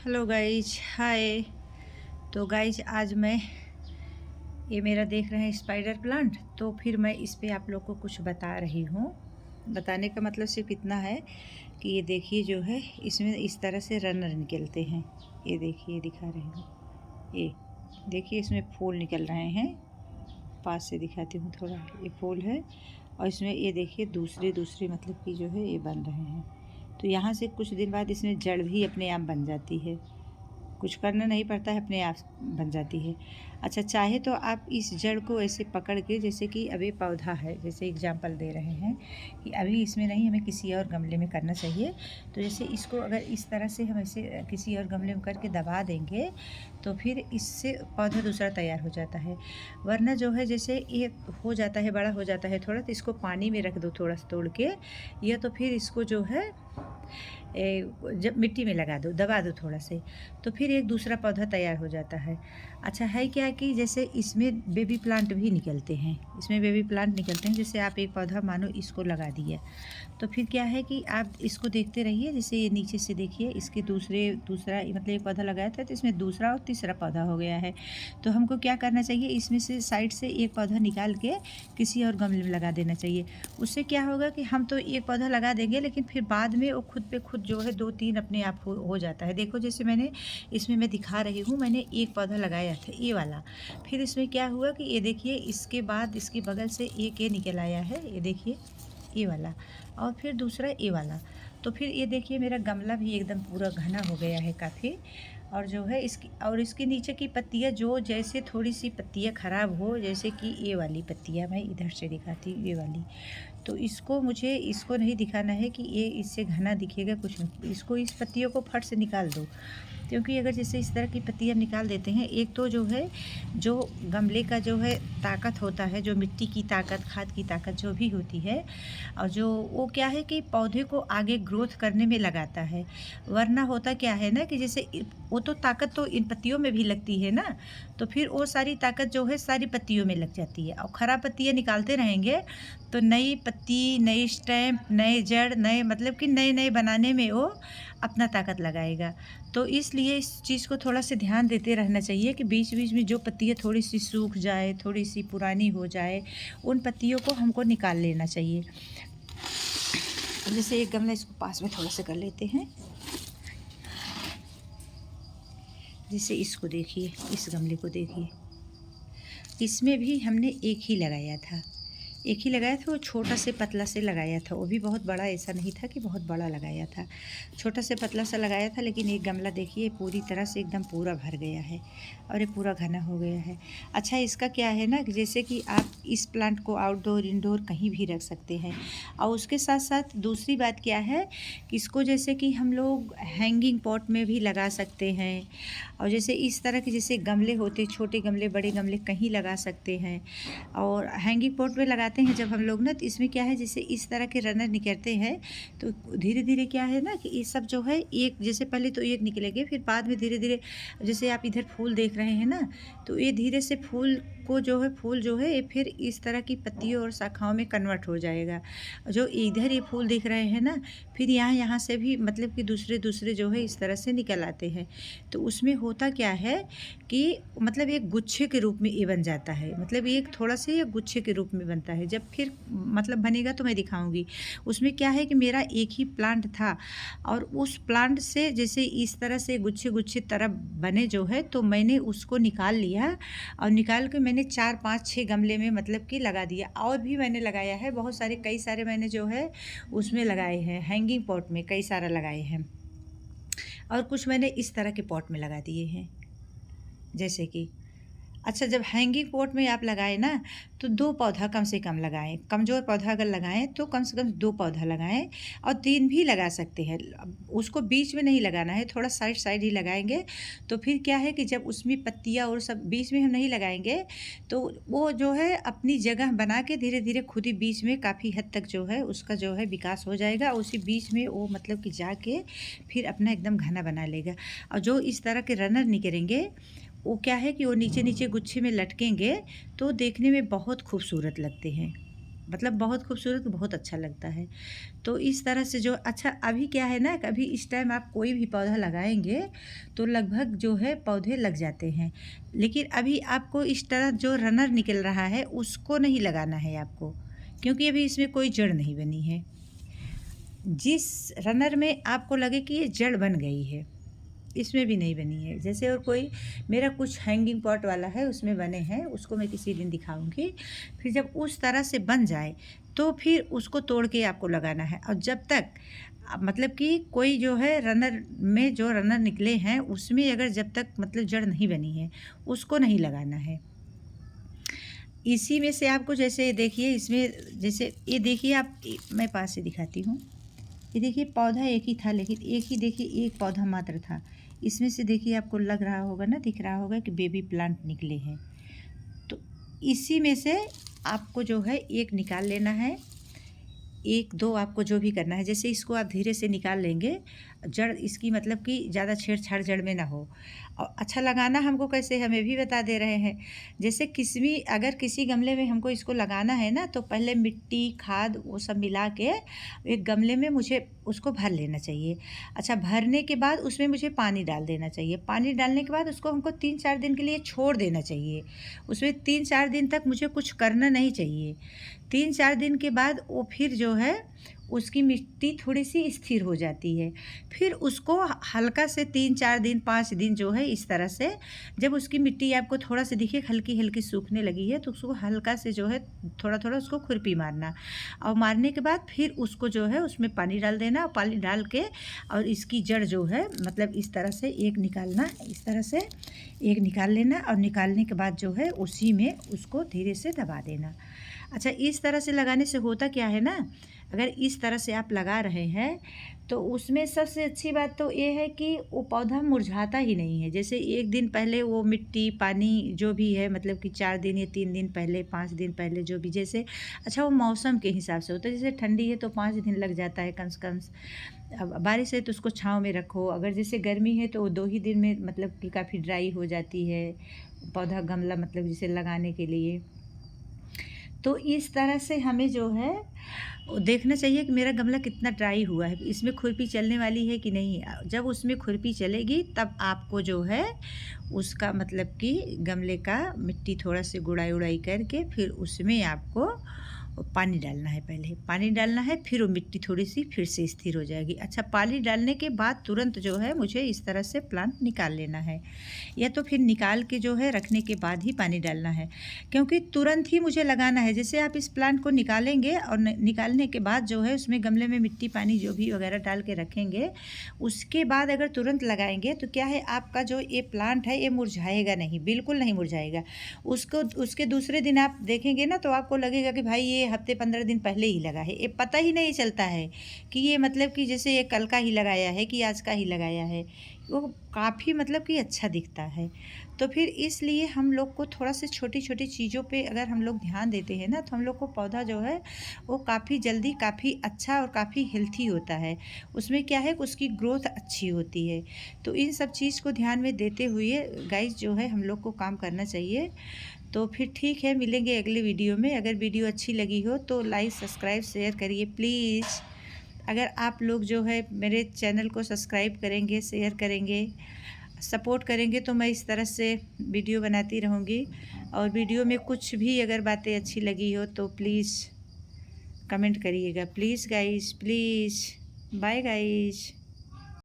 Hello guys, हाय। तो guys आज मैं ये मेरा देख रहे हैं स्पाइडर प्लांट। तो फिर मैं इस पे आप लोग को कुछ बता रही हूँ। बताने का मतलब सिर्फ इतना है कि ये देखिए जो है इसमें इस तरह से रनर निकलते हैं। ये देखिए दिखा रही हूँ, ये देखिए इसमें फूल निकल रहे हैं। पास से दिखाती हूँ थोड़ा, ये फूल है और इसमें ये देखिए दूसरे दूसरे मतलब कि जो है ये बन रहे हैं। तो यहाँ से कुछ दिन बाद इसमें जड़ भी अपने आप बन जाती है, कुछ करना नहीं पड़ता है, अपने आप बन जाती है। अच्छा, चाहे तो आप इस जड़ को ऐसे पकड़ के, जैसे कि अभी पौधा है, जैसे एग्जांपल दे रहे हैं कि अभी इसमें नहीं, हमें किसी और गमले में करना चाहिए। तो जैसे इसको अगर इस तरह से हम ऐसे किसी और गमले में करके दबा देंगे तो फिर इससे पौधा दूसरा तैयार हो जाता है। वरना जो है जैसे ये हो जाता है, बड़ा हो जाता है थोड़ा, तो इसको पानी में रख दो थोड़ा सा तोड़ के, या तो फिर इसको जो है जब मिट्टी में लगा दो, दबा दो थोड़ा से, तो फिर एक दूसरा पौधा तैयार हो जाता है। अच्छा है क्या कि जैसे इसमें बेबी प्लांट भी निकलते हैं, इसमें बेबी प्लांट निकलते हैं। जैसे आप एक पौधा मानो इसको लगा दिया, तो फिर क्या है कि आप इसको देखते रहिए। जैसे ये नीचे से देखिए, इसके दूसरा मतलब एक पौधा लगाया था तो इसमें दूसरा और तीसरा पौधा हो गया है। तो हमको क्या करना चाहिए, इसमें से साइड से एक पौधा निकाल के किसी और गमले में लगा देना चाहिए। उससे क्या होगा कि हम तो एक पौधा लगा देंगे, लेकिन फिर बाद में वो खुद पे खुद जो है 2-3 अपने आप हो जाता है। देखो जैसे मैंने इसमें मैं दिखा रही हूँ, मैंने एक पौधा लगाया था ये वाला। फिर इसमें क्या हुआ कि ये देखिए इसके बाद इसके बगल से एक ये निकल आया है, ये देखिए ये वाला, और फिर दूसरा ये वाला। तो फिर ये देखिए मेरा गमला भी एकदम पूरा घना हो गया है काफ़ी। और जो है इसके नीचे की पत्तियाँ, जो जैसे थोड़ी सी पत्तियाँ ख़राब हो, जैसे कि ये वाली पत्तियाँ, मैं इधर से दिखाती हूँ ये वाली। तो इसको नहीं दिखाना है कि ये इससे घना दिखेगा, कुछ नहीं। इसको इस पत्तियों को फट से निकाल दो, क्योंकि अगर जैसे इस तरह की पत्तियाँ निकाल देते हैं, एक तो जो है जो गमले का जो है ताकत होता है, जो मिट्टी की ताकत, खाद की ताकत जो भी होती है, और जो वो क्या है कि पौधे को आगे ग्रोथ करने में लगाता है। वरना होता क्या है ना कि जैसे वो तो ताकत तो इन पत्तियों में भी लगती है ना, तो फिर वो सारी ताकत जो है सारी पत्तियों में लग जाती है। और ख़राब पत्तियाँ निकालते रहेंगे तो नई पत्ती, नई स्टेम, नए जड़, नए मतलब कि नए नए बनाने में वो अपना ताकत लगाएगा। तो इसलिए इस चीज़ को थोड़ा सा ध्यान देते रहना चाहिए कि बीच बीच में जो पत्तियाँ थोड़ी सी सूख जाए, थोड़ी सी पुरानी हो जाए, उन पत्तियों को हमको निकाल लेना चाहिए। जैसे एक गमला इसको पास में थोड़ा सा कर लेते हैं। जैसे इसको देखिए, इस गमले को देखिए, इसमें भी हमने एक ही लगाया था। वो छोटा से पतला से लगाया था, वो भी बहुत बड़ा ऐसा नहीं था कि बहुत बड़ा लगाया था, छोटा से पतला सा लगाया था। लेकिन एक गमला देखिए पूरी तरह से एकदम पूरा भर गया है और ये पूरा घना हो गया है। अच्छा, इसका क्या है ना कि जैसे कि आप इस प्लांट को आउटडोर इंडोर कहीं भी रख सकते हैं। और उसके साथ साथ दूसरी बात क्या है कि इसको जैसे कि हम लोग हैंगिंग पॉट में भी लगा सकते हैं। और जैसे इस तरह के जैसे गमले होते, छोटे गमले, बड़े गमले कहीं लगा सकते हैं। और हैंगिंग पॉट में लगाते हैं जब हम लोग ना, तो इसमें क्या है, जैसे इस तरह के रनर निकलते हैं तो धीरे धीरे क्या है ना कि ये सब जो है एक, जैसे पहले तो एक निकलेंगे, फिर बाद में धीरे धीरे, जैसे आप इधर फूल देख रहे हैं ना, तो ये धीरे से फूल जो है ये फिर इस तरह की पत्तियों और शाखाओं में कन्वर्ट हो जाएगा। जो इधर ये फूल दिख रहे हैं ना, फिर यहाँ से भी मतलब कि दूसरे दूसरे जो है इस तरह से निकल आते हैं। तो उसमें होता क्या है कि मतलब एक गुच्छे के रूप में ये बन जाता है, मतलब एक थोड़ा सा ये गुच्छे के रूप में बनता है। जब फिर मतलब बनेगा तो मैं दिखाऊंगी। उसमें क्या है कि मेरा एक ही प्लांट था, और उस प्लांट से जैसे इस तरह से गुच्छे गुच्छे तरह बने जो है, तो मैंने उसको निकाल लिया और निकाल के मैंने 4-5-6 गमले में मतलब कि लगा दिया। और भी मैंने लगाया है बहुत सारे, कई सारे मैंने जो है उसमें लगाए हैं, हैंगिंग पॉट में कई सारा लगाए हैं, और कुछ मैंने इस तरह के पॉट में लगा दिए हैं जैसे कि। अच्छा, जब हैंगिंग पॉट में आप लगाएं ना, तो 2 पौधा कम से कम लगाएं। कमज़ोर पौधा अगर लगाएं तो कम से कम 2 पौधा लगाएं, और 3 भी लगा सकते हैं। उसको बीच में नहीं लगाना है, थोड़ा साइड साइड ही लगाएंगे। तो फिर क्या है कि जब उसमें पत्तियाँ और सब बीच में हम नहीं लगाएंगे, तो वो जो है अपनी जगह बना के धीरे धीरे खुद ही बीच में काफ़ी हद तक जो है उसका जो है विकास हो जाएगा। उसी बीच में वो मतलब कि जाके फिर अपना एकदम घना बना लेगा। और जो इस तरह के रनर निकलेंगे, वो क्या है कि वो नीचे नीचे गुच्छे में लटकेंगे, तो देखने में बहुत खूबसूरत लगते हैं, मतलब बहुत खूबसूरत, बहुत अच्छा लगता है। तो इस तरह से जो अच्छा अभी क्या है ना, कभी इस टाइम आप कोई भी पौधा लगाएंगे तो लगभग जो है पौधे लग जाते हैं, लेकिन अभी आपको इस तरह जो रनर निकल रहा है उसको नहीं लगाना है आपको, क्योंकि अभी इसमें कोई जड़ नहीं बनी है। जिस रनर में आपको लगे कि ये जड़ बन गई है, इसमें भी नहीं बनी है। जैसे और कोई मेरा कुछ हैंगिंग पॉट वाला है उसमें बने हैं, उसको मैं किसी दिन दिखाऊंगी। फिर जब उस तरह से बन जाए तो फिर उसको तोड़ के आपको लगाना है। और जब तक मतलब कि कोई जो है रनर में जो रनर निकले हैं उसमें अगर जब तक मतलब जड़ नहीं बनी है उसको नहीं लगाना है। इसी में से आपको जैसे देखिए, इसमें जैसे ये देखिए आप, मैं पास से दिखाती हूँ। ये देखिए पौधा एक ही था, लेकिन एक ही देखिए एक पौधा मात्र था। इसमें से देखिए आपको लग रहा होगा ना, दिख रहा होगा कि बेबी प्लांट निकले हैं। तो इसी में से आपको जो है एक निकाल लेना है, एक दो आपको जो भी करना है। जैसे इसको आप धीरे से निकाल लेंगे, जड़ इसकी मतलब कि ज़्यादा छेड़छाड़ जड़ में ना हो। और अच्छा लगाना हमको कैसे, हमें भी बता दे रहे हैं। जैसे अगर किसी गमले में हमको इसको लगाना है ना, तो पहले मिट्टी खाद वो सब मिला के एक गमले में मुझे उसको भर लेना चाहिए। अच्छा, भरने के बाद उसमें मुझे पानी डाल देना चाहिए। पानी डालने के बाद उसको हमको 3-4 दिन के लिए छोड़ देना चाहिए। उसमें 3-4 दिन तक मुझे कुछ करना नहीं चाहिए। 3-4 दिन के बाद वो फिर जो है उसकी मिट्टी थोड़ी सी स्थिर हो जाती है। फिर उसको हल्का से 3-4 दिन 5 दिन जो है इस तरह से, जब उसकी मिट्टी आपको थोड़ा सा दिखे हल्की हल्की सूखने लगी है, तो उसको हल्का से जो है थोड़ा थोड़ा उसको खुरपी मारना। और मारने के बाद फिर उसको जो है उसमें पानी डाल देना, और पानी डाल के और इसकी जड़ जो है मतलब इस तरह से एक निकालना, इस तरह से एक निकाल लेना, और निकालने के बाद जो है उसी में उसको धीरे से दबा देना। अच्छा, इस तरह से लगाने से होता क्या है ना, अगर इस तरह से आप लगा रहे हैं तो उसमें सबसे अच्छी बात तो ये है कि वो पौधा मुरझाता ही नहीं है। जैसे एक दिन पहले वो मिट्टी पानी जो भी है, मतलब कि 4 दिन या 3 दिन पहले 5 दिन पहले जो भी, जैसे अच्छा वो मौसम के हिसाब से होता है। जैसे ठंडी है तो 5 दिन लग जाता है कम से कम। अब बारिश है तो उसको छाँव में रखो। अगर जैसे गर्मी है तो वो 2 ही दिन में मतलब कि काफ़ी ड्राई हो जाती है पौधा, गमला मतलब जिसे लगाने के लिए। तो इस तरह से हमें जो है वो देखना चाहिए कि मेरा गमला कितना ड्राई हुआ है, इसमें खुरपी चलने वाली है कि नहीं। जब उसमें खुरपी चलेगी तब आपको जो है उसका मतलब कि गमले का मिट्टी थोड़ा से गुड़ाई उड़ाई करके फिर उसमें आपको पानी डालना है। पहले पानी डालना है, फिर वो मिट्टी थोड़ी सी फिर से स्थिर हो जाएगी। अच्छा, पानी डालने के बाद तुरंत जो है मुझे इस तरह से प्लांट निकाल लेना है, या तो फिर निकाल के जो है रखने के बाद ही पानी डालना है, क्योंकि तुरंत ही मुझे लगाना है। जैसे आप इस प्लांट को निकालेंगे और निकालने के बाद जो है उसमें गमले में मिट्टी पानी जो भी वगैरह डाल के रखेंगे, उसके बाद अगर तुरंत लगाएंगे तो क्या है, आपका जो ये प्लांट है ये मुरझाएगा नहीं, बिल्कुल नहीं मुरझाएगा। उसके दूसरे दिन आप देखेंगे ना तो आपको लगेगा कि भाई ये हफ्ते 15 दिन पहले ही लगा है। ये पता ही नहीं चलता है कि ये मतलब कि जैसे ये कल का ही लगाया है कि आज का ही लगाया है। वो काफ़ी मतलब कि अच्छा दिखता है। तो फिर इसलिए हम लोग को थोड़ा से छोटी छोटी चीज़ों पे अगर हम लोग ध्यान देते हैं ना, तो हम लोग को पौधा जो है वो काफ़ी जल्दी काफ़ी अच्छा और काफ़ी हेल्थी होता है। उसमें क्या है कि उसकी ग्रोथ अच्छी होती है। तो इन सब चीज़ को ध्यान में देते हुए गाइस जो है हम लोग को काम करना चाहिए। तो फिर ठीक है, मिलेंगे अगले वीडियो में। अगर वीडियो अच्छी लगी हो तो लाइक सब्सक्राइब शेयर करिए प्लीज़। अगर आप लोग जो है मेरे चैनल को सब्सक्राइब करेंगे, शेयर करेंगे, सपोर्ट करेंगे तो मैं इस तरह से वीडियो बनाती रहूँगी। और वीडियो में कुछ भी अगर बातें अच्छी लगी हो तो प्लीज़ कमेंट करिएगा please guys, please. Bye guys.